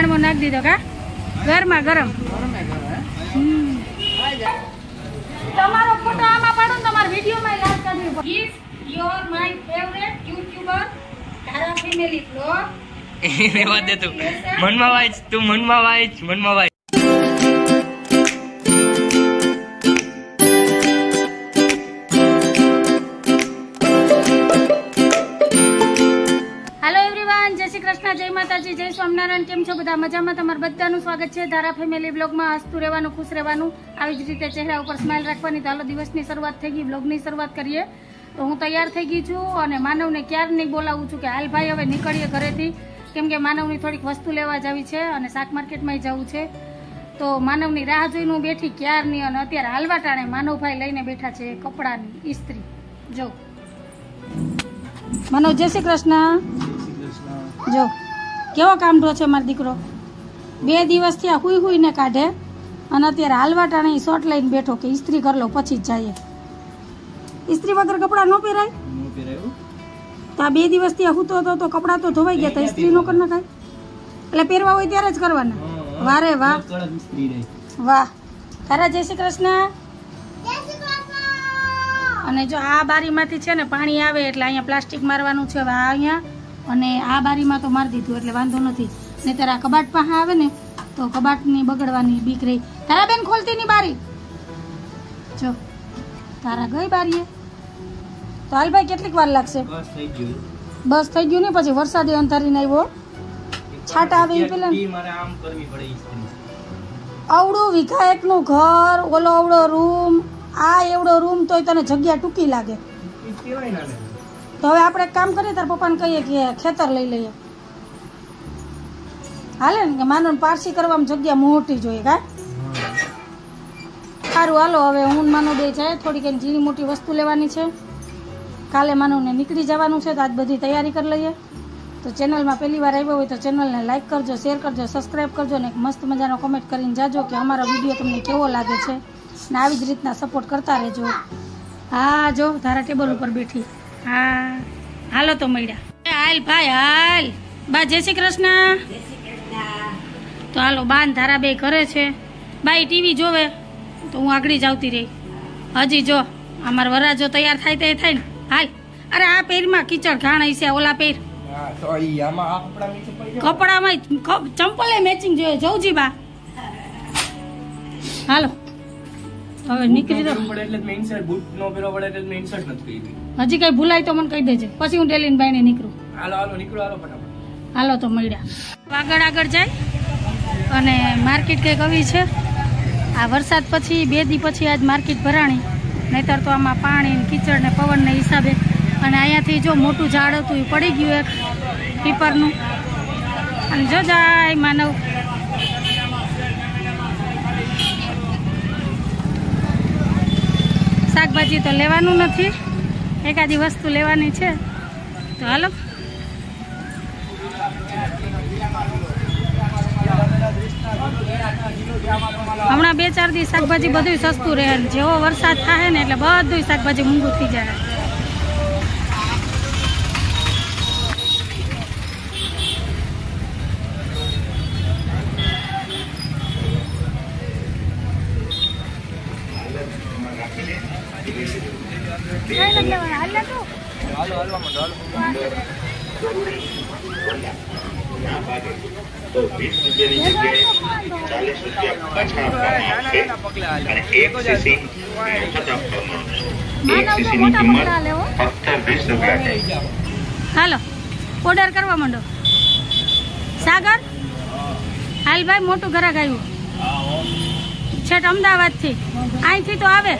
દાણમો નાખી દીધો કા ગરમા ગરમ તમારો ફોટો આમાં પાડો ને તમારા વિડીયોમાં લાઈક કરજો is your my favourite YouTuber તારા ફેમિલી બ્લોગ એને વાત દે તું મનમાં વાંચ તું મનમાં વાંચ કૃષ્ણ જય માતાજી જય સ્વામિનારાયણ કેમ છો બધા મજામાં તમારા બધાનું સ્વાગત છે ધારા ફેમિલી બ્લોગમાં હસતું રહેવાનું ખુશ રહેવાનું આવી જ રીતે ચહેરા ઉપર સ્માઇલ રાખવાની તો હાલો દિવસની શરૂઆત થઈ ગઈ બ્લોગની શરૂઆત કરીએ તો હું તૈયાર થઈ ગઈ છું અને માનવને ક્યારની બોલાવું છું કે હાલ ભાઈ હવે નીકળીએ ઘરેથી કેમ કે માનવની થોડીક વસ્તુ લેવા જવી છે અને શાક માર્કેટમાં જવું છે તો માનવની રાહ જોઈને હું બેઠી ક્યારની અને અત્યારે હાલવા ટાણે માનવભાઈ લઈને બેઠા છે કપડાની ઇસ્ત્રી જો માનવ જય શ્રી કૃષ્ણ જો કેવો કામઢો છે મારો દીકરો 2 દિવસથી આ હુઈ ને કાઢે અને અત્યારે હાલવા ટાણે શોર્ટ લઈને બેઠો કે ઇસ્ત્રી કરી લો પછી જ જઈએ ઇસ્ત્રી વગર કપડાં ન પહેરાય તો આ 2 દિવસથી આ હુતો હતો તો કપડાં તો ધોવાઈ ગયા હતા ઇસ્ત્રી ન કરી નખાય એટલે પહેરવા હોય ત્યારે જ કરવાના વારે વાહ વાહ તારા જય શ્રી કૃષ્ણ અને જો આ બારીમાંથી છે ને પાણી આવે એટલે અહીંયા પ્લાસ્ટિક મારવાનું છે હવે આ અહીંયા અને આ બારીમાં તો મારી દીધું એટલે વાંધો નથી ને તારા કબાટ પાસે આવે ને તો કબાટની બગડવાની બીક રહી તારા બેન ખોલતી ની બારી જો તારા ગઈ બારીએ તો હાલ ભાઈ કેટલીક વાર લાગશે બસ થઈ ગયું ને પછી વરસાદે અંધારીને આવ્યો છાટા આવે એ પેલા આવડું વીઘા એકનું ઘર ઓલો અવડો રૂમ આ એવડો રૂમ તોય તને જગ્યા ટૂંકી લાગે તો હવે આપણે કામ કરીએ તાર પપ્પાને કહીએ કે ખેતર લઈ લઈએ હાલે ને કે માનવ પારસી કરવામાં જગ્યા મોટી જોઈએ કા સારું હાલો હવે હું માનવ બે જાય થોડીક એની ઝીણી મોટી વસ્તુ લેવાની છે કાલે માનવને નીકળી જવાનું છે તો આજ બધી તૈયારી કરી લઈએ તો ચેનલમાં પહેલી વાર આવ્યો હોય તો ચેનલને લાઈક કરજો શેર કરજો સબસ્ક્રાઈબ કરજો ને એક મસ્ત મજાનો કોમેન્ટ કરીને જાજો કે અમારો વિડીયો તમને કેવો લાગે છે ને આવી જ રીતના સપોર્ટ કરતા રહેજો હા જો ધારા ટેબલ ઉપર બેઠી હા હાલો તો મળ્યા હાલ ભાઈ હાલ બા જય શ્રી કૃષ્ણ તો હાલો બાન ધારા બે કરે છે બાઈ ટીવી જોવે તો હું આગળ જ આવતી રહી હજી જો અમાર વરાજો તૈયાર થાય તે થાય ને હાલ અરે આ પેરમાં કીચડ ઘાણ છે ઓલા પેર કપડામાં ચંપલે મેચિંગ જોઈએ જવજી બા હાલો હવે નીકળી હજી કઈ ભૂલાય તો મને કહી દેજે પછી હું ડેલીને બાઈને નીકળું હાલો તો મળ્યા આગળ જાય અને માર્કેટ કઈક આવી છે આ વરસાદ પછી 2 દી પછી આજ માર્કેટ ભરાણી નહીતર તો આમાં પાણી કીચડ ને પવન ને હિસાબે અને અહીંયાથી જો મોટું ઝાડ હતું એ પડી ગયું એક પીપરનું અને જો જાય માનવ શાકભાજી તો લેવાનું નથી એકાદી વસ્તુ લેવાની છે તો હાલો હમણાં 2-4 દી શાકભાજી બધું સસ્તું રહે જેવો વરસાદ થાય ને એટલે બધું શાકભાજી મોંઘું થઈ જાય तो 20 रुपये की जगह 40 रुपया पाछा आपવામાં અને 1 સીસી પાછા આપવામાં 1 સીસીની કિંમત ફક્ત 20 રૂપિયા છે હાલો ઓર્ડર કરવા માંડો સાગર હાલ ભાઈ મોટું ઘરાક આવ્યું છેટ અમદાવાદથી અહીંથી તો આવે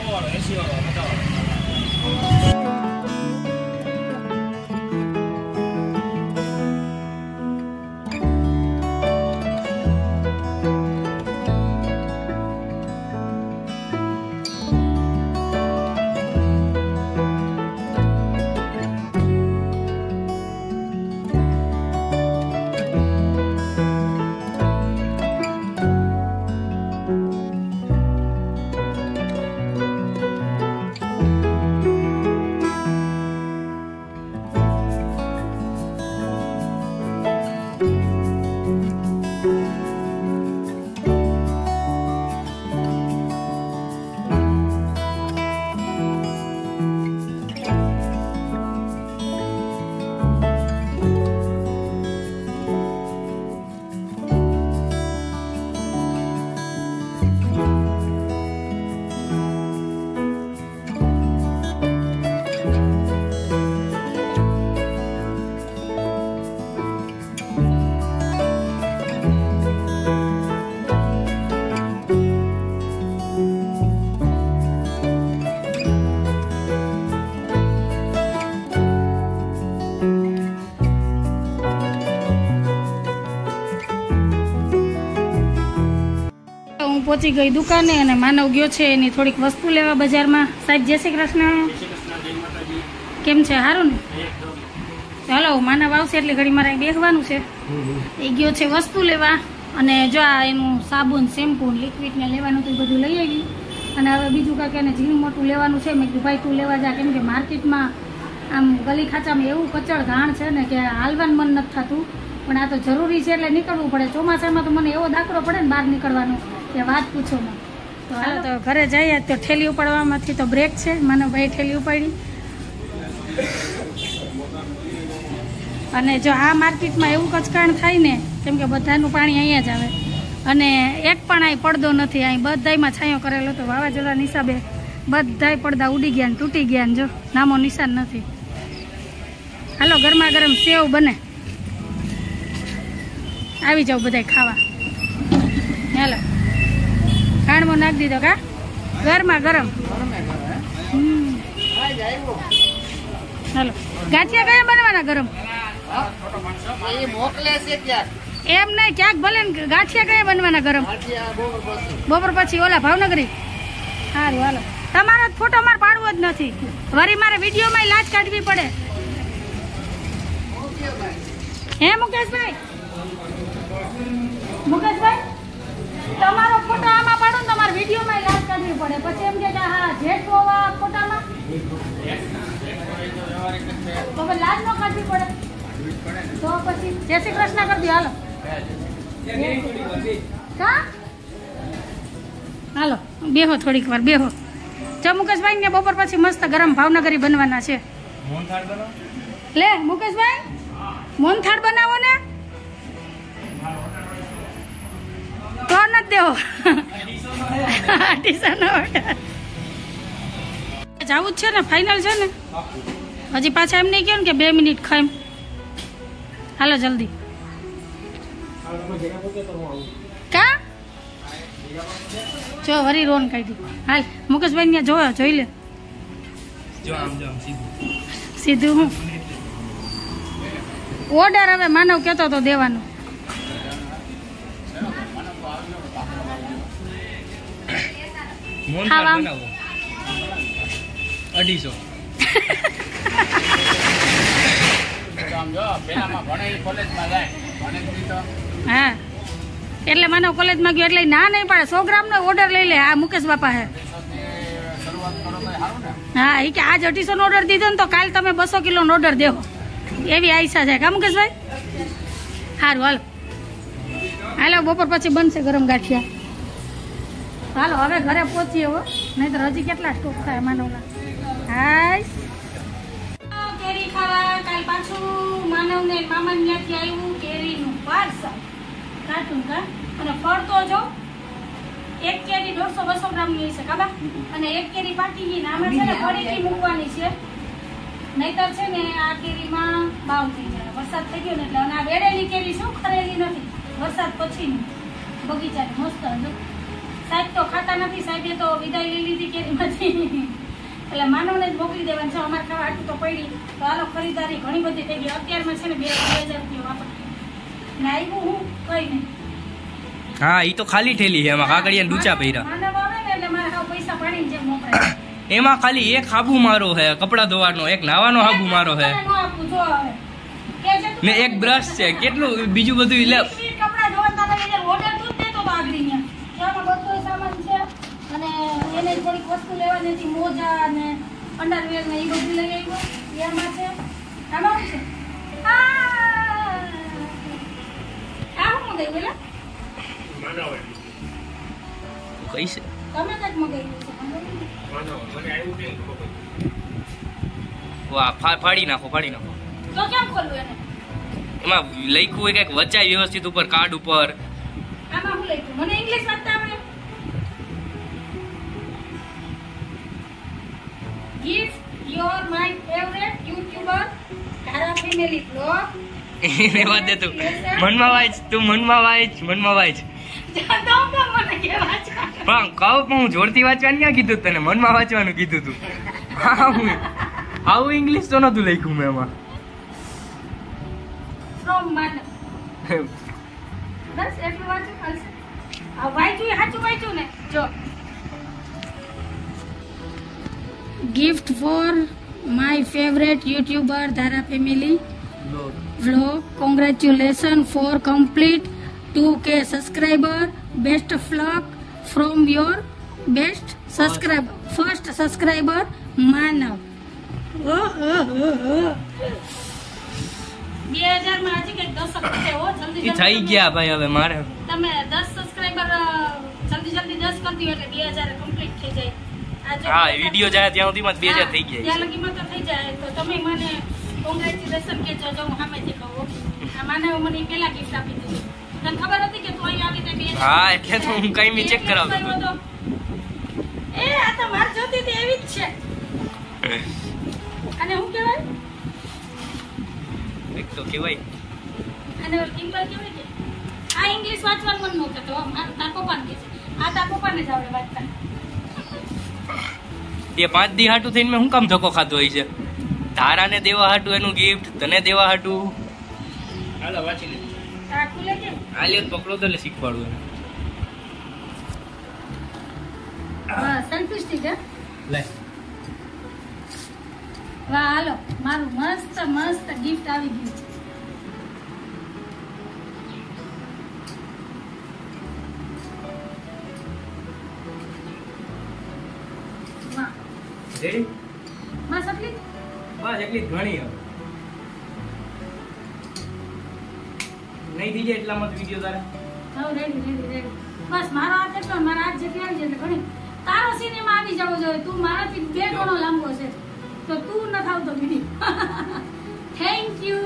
પહોંચી ગઈ દુકાને અને માનવ ગયો છે એની થોડીક વસ્તુ લેવા બજારમાં. સાહેબ જય શ્રી કૃષ્ણ. કેમ છે? સારું ને? ચાલો માનવ આવશે એટલે ઘડી મારે બેસવાનું છે. એ ગયો છે વસ્તુ લેવા અને જો આ એનું સાબુન શેમ્પુ લિક્વિડ ને લેવાનું તો બધું લઈ આવી. અને હવે બીજું કાંઈક એને ઝીણું મોટું લેવાનું છે. મેં કીધું ભાઈ તું લેવા જા, કેમ કે માર્કેટમાં આમ ગલી ખાચામાં એવું કચડ ઘાણ છે ને કે હાલવાનું મન નથી થતું. પણ આ તો જરૂરી છે એટલે નીકળવું પડે. ચોમાસામાં તો મને એવો દાખલો પડે ને બહાર નીકળવાનો કે વાત પૂછો ને. તો હાલો તો ઘરે જઈએ. તો ઠેલી ઉપાડવામાંથી તો બ્રેક છે. માનવભાઈ ઠેલી ઉપાડી. અને જો આ માર્કેટમાં એવું કચકાણ થાય ને, કેમ કે બધાનું પાણી અહીંયા જ આવે અને એક પણ અહીં પડદો નથી. અહીં બધામાં છાંયો કરેલો હતો. વાવાઝોડાના હિસાબે બધાય પડદા ઉડી ગયા ને તૂટી ગયા ને જો નામો નિશાન નથી. હાલો ગરમા ગરમ સેવ બને, આવી જાવ બધાય ખાવા. હાલો ખાંડમાં નાખી દીધો કા ગરમા ગરમ. હાલો ગાંઠિયા કયા બનવાના ગરમ? એમ નહીં, ક્યાંક ભલે ને ગાંઠિયા કયા બનવાના ગરમ? બપોર પછી ઓલા ભાવનગરી. સારું હાલો. તમારો ફોટો મારે પાડવો જ નથી. વરી મારે વિડીયોમાં લાજ કાઢવી પડે. હે મુકેશભાઈ? મુકેશભાઈ તમારો ફોટો આમાં પાડો ને તમારે વિડીયોમાં લાજ કાઢવી પડે. પછી એમ કે હા જેઠ હોવા ફોટામાં તો લાજ ન કાઢવી પડે તો પછી જય શ્રી કૃષ્ણ કરી દો. હાલો કા હાલો બેહો થોડીક વાર બેહો. જો મુકેશભાઈ ને બપોર પછી મસ્ત ગરમ ભાવનગરી બનવાના છે. લે મુકેશભાઈ મોહનથાળ બનાવો ને તો નથી દેવો. જવું જ છે ને, ફાઇનલ છે ને. હજી પાછા એમ નહીં કહ્યું ને કે 2 મિનિટ ખાઈમ. હાલો જલ્દી. કા જો વરી રોન કાઢી. હાલ મુકેશભાઈ ને જોઈ લે. સીધું હું ઓર્ડર હવે માનવ કહેતો તો દેવાનો. ખાવા 250. હા એટલે માનવ કોલેજમાં ગયો એટલે ના નહીં પાડે. 100 ગ્રામનો ઓર્ડર લઈ લે. આ મુકેશ બાપા હે. હા એ કે આજ 250 નો ઓર્ડર દીધો ને તો કાલ તમે 200 કિલોનો ઓર્ડર દેવો એવી આઈસા છે કા મુકેશભાઈ? સારું હાલો હાલો બપોર પછી બનશે ગરમ ગાંઠિયા. હાલો હવે ઘરે પહોંચીએ હો, નહીં તો હજી કેટલા સ્ટોક થાય માનવના. હાય કેરી ખાવા. કાલ પાછું માનવને મામા ત્યાંથી આવ્યું કેરીનું પાર્સલ કાટું કા. અને ફળ તો જો એક કેરી 150-200 ગ્રામની હશે કાબા. અને એક કેરી પાકી ગઈ ને આમાં છે ને ફરીથી મૂકવાની છે, નહીતર છે ને આ કેરીમાં બાવ થઈ જાય. વરસાદ થઈ ગયો ને એટલે. અને આ વેડેલી કેરી શું ખરેલી નથી, વરસાદ પછીની બગીચાની મસ્ત. જો સાહેબ તો ખાતા નથી, સાહેબે તો વિદાય લઈ લીધી કેરીમાંથી એટલે માનવને જ મોકલી દેવાનું છે. અમારે ખાવા આટલું તો પડી. તો આનો ખરીદારી ઘણી બધી થઈ ગઈ. અત્યારમાં છે ને 2000 રૂપિયા વાપર ને આવ્યું હું કઈ નહીં. હા ઈ તો ખાલી ઠેલી છે. એમાં કાકડિયા ડૂચા પહેર્યા. માનવ આવે ને એટલે મારે હાવ પૈસા પાણીની જેમ મોકલાય. એમાં ખાલી એક હાબુ મારો છે, કપડા ધોવાનો, એક નાવાનો હાબુ મારો છે ને એક બ્રશ છે. કેટલું બીજું બધું લે. કપડા ધોવાના ઓર્ડર તું જ દેતો તો આગળ ત્યાં બધો સામાન છે. અને એને થોડીક વસ્તુ લેવાની હતી, મોજા અને અંડરવેર ને એ બધું લઈ આવ્યો. એમાં છે આમાં છે આ હું મગાવ્યું પેલા કઈ છે તમે કંઈક મગાવ્યું છે. વાહ ફાડી નાખો ફાડી નાખો. તો કેમ ખોલવું એને? એમાં લખ્યું હોય કઈક વચાય વ્યવસ્થિત ઉપર કાર્ડ ઉપર. આમાં હું લખ્યું? મને ઇંગ્લિશ વાંચતા આવડે. Gift your my favorite YouTuber તારા ફેમિલી બ્લોગ. એને વાત દે તું મનમાં વાંચ, તું મનમાં વાંચ, મનમાં વાંચ. પણ કહું હું જોરથી વાંચવાનું ક્યાં કીધું તને? મનમાં વાંચવાનું કીધું તું. આવું ઇંગ્લિશ તો નતું લખ્યું મેં એમાં. From Mana. બસ એટલું વાંચો હાલશે. આ વાંચ્યું સાચું વાંચ્યું ને જો gift for my favorite YouTuber Dhara family vlog. Congratulations for complete 2K subscriber. Best of luck from your best subscriber, first subscriber Manav. 2000 માં હજી કઈક 10 છે હો જલ્દી થઈ ગયા ભાઈ હવે મારે તમે 10 સબસ્ક્રાઇબર જલ્દી 10 કરી દો એટલે 2000 કમ્પ્લીટ થઈ જાય. હા વિડિયો જાય ત્યાં સુધીમાં 2000 થઈ ગયા ત્યાં લગીમાં તો થઈ જાય તો તમે મને કોંગ્રેચ્યુલેશન કે જો હું સામેથી કહું આ માનવ મને પહેલા ગિફ્ટ આપી દીધી તને ખબર હતી કે તું અહીં આવી તે હા એટલે તો હું કઈ મી ચેક કરાવતો એ આ તો માર જોતી હતી એવી જ છે અને હું કહેવાય એક તો કહેવાય અને ઓલ કિંગલ કહેવાય કે આ ઇંગ્લિશ વાંચવાનું મન નહોતું તો તાર પપ્પાને કહે છે આ તાર પપ્પાને જ આવડે વાંચતા એ 5 દી હાટું થઈને મેં હું કામ ધક્કો ખાધો હોય છે તારાને દેવા હાટું એનું ગિફ્ટ તને દેવા હાટું હાલો વાંચી લે આ ખુલે કે આ લે પકડો તો લે શીખવાડું હા સંતુષ્ટિ છે લે વાહ હાલો મારું મસ્ત મસ્ત ગિફ્ટ આવી ગયું વાહ રેડી બસ એટલી બસ એટલી ઘણી હવે નહીં થઈ જાય એટલામાં વિડિયો તારે હા રેડી બસ મારો હાથ એટલો મારા હાથ જેટલી આવી જાય ઘણી તારો સિનેમા આવી જવો જોઈએ તું મારાથી 2 ગણો લાંબો છે તો તું ન થાવ તો બીડી થેન્ક યુ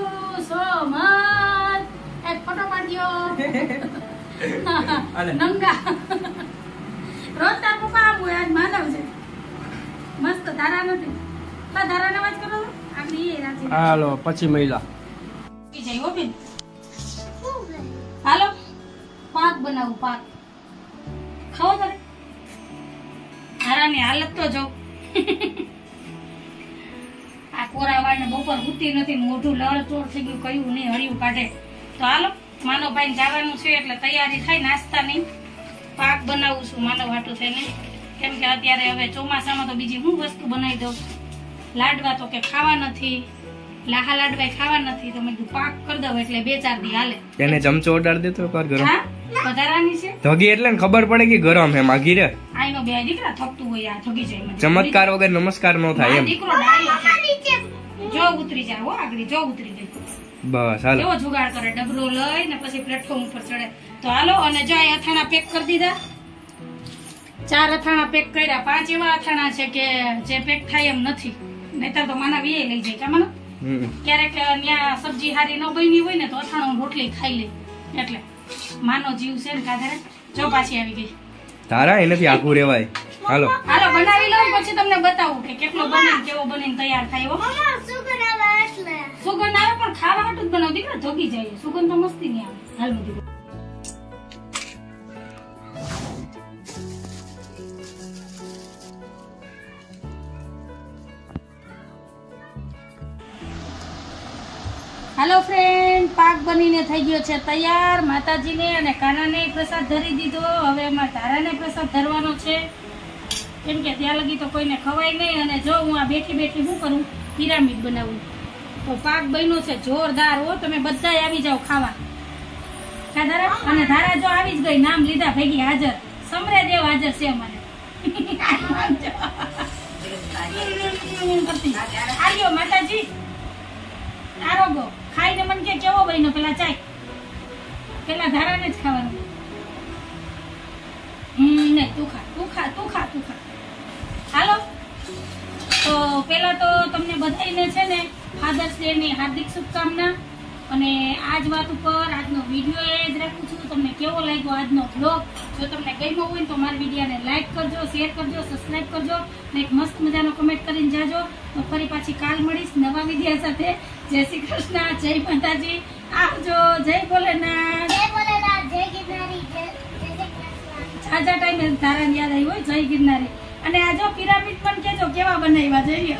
સો મચ એક ફોટો પાડ્યો નંગા રોજ તાર પપ્પા આમ હોય આજ માનવ છે મસ્ત ધારા નથી બા ધારાને વાત કરો આગળ એ રાજી હાલો પછી મહિલા ઈ જઈ ઓપન હાલો પાક બનાવું પાક ખાઓ તારે ધારાની હાલત તો જો આ કોરાવાળને બપોર ઉઠતી નથી મોઢું લળચોળ થઈ ગયું કયું નહીં હળિયું કાઢે તો હાલો માનવભાઈ જવાનું છે એટલે તૈયારી થાય નાસ્તાની પાક બનાવું છું માનવ હાટું થઈને કેમ કે અત્યારે હવે ચોમાસામાં તો બીજી હું વસ્તુ બનાવી દઉં લાડવા તો કે ખાવા નથી લાહા લાડવા ખાવા નથી તો મેં કીધું પાક કરી દઉં એટલે 2-4 દી હાલે એને ચમચો ઓડાડ દેતો એકવાર ગરમ હા વધારાની છે ધગી એટલે ને ખબર પડે કે ગરમ હે માગી રે આઈનો બે દીકરા થકતું હોય આ ધગી જાય મને ચમત્કાર વગર નમસ્કાર નો થાય એમ દીકરો ડાયો છે જો ઉતરી જાય હો આગળ જો ઉતરી જાય બસ હાલો કેવો જુગાડ કરે ડબરો લઈને પછી પ્લેટફોર્મ ઉપર ચડે તો હાલો અને જો આ અથાણા પેક કરી દીધા 4 અથાણા પેક કર્યા 5 એવા અથાણા છે કે જે પેક થાય એમ નથી નહીતર તો માના વીએ લઈ જાય કે માના ક્યારેક ત્યાં સબ્જી હારી ન બની હોય ને તો અથાણું રોટલી ખાઈ લે એટલે માનો જીવ છે ને કાધારે જો પાછી આવી ગઈ તારા એનાથી આખું રેવાય હાલો હાલો બનાવી લઉં પછી તમને બતાવું કે કેટલો બને કેવો બનીને તૈયાર થાય હો સુગંધ આવે પણ ખાવા હાટું જ બનાવ દીકરા ધોગી જાય સુગંધ તો મસ્તી નહીં આવે હાલ દીકરા હેલો ફ્રેન્ડ પાક બનીને થઈ ગયો છે તૈયાર માતાજીને અને કાનાને પ્રસાદ ધરી દીધો હવે એમાં ધારાને પ્રસાદ ધરવાનો છે કેમ કે ત્યાં લગી તો કોઈને ખવાય નહીં અને જો હું આ બેઠી બેઠી શું કરું પિરામિડ બનાવું તો પાક બન્યો છે જોરદાર હો તમે બધા આવી જાઓ ખાવા ધારા અને ધારા જો આવી જ ગઈ નામ લીધા ભેગી હાજર સમરે દેવ હાજર છે અમારે આવ્યો માતાજી આરોગો ખાઈને મન કે કેવો બન્યો પેલા ચાય પેલા ધારાને જ ખાવાનું નહીં તું ખા હાલો તો પેલા તો તમને બધાને છે ને ફાધર્સ ડે ની હાર્દિક શુભકામના અને આજ વાત ઉપર આજનો વિડીયો એ જ રાખું છું તમને કેવો લાગ્યો આજનો બ્લોગ જો તમને ગમ્યો હોય તો મારા વિડીયોને લાઈક કરજો શેર કરજો સબસ્ક્રાઇબ કરજો અને એક મસ્ત મજાનો કમેન્ટ કરીને જાજો તો ફરી પાછી કાલ મળીશ નવા વિડીયો સાથે જય શ્રી કૃષ્ણ જય માતાજી આવજો જય ભોલેનાથ જય ગિરનારી ઝાઝા ટાઈમે ધારાને યાદ આવી હોય જય ગિરનારી અને આ જો પિરામિડ પણ કેજો કેવા બનાવ્યા જઈએ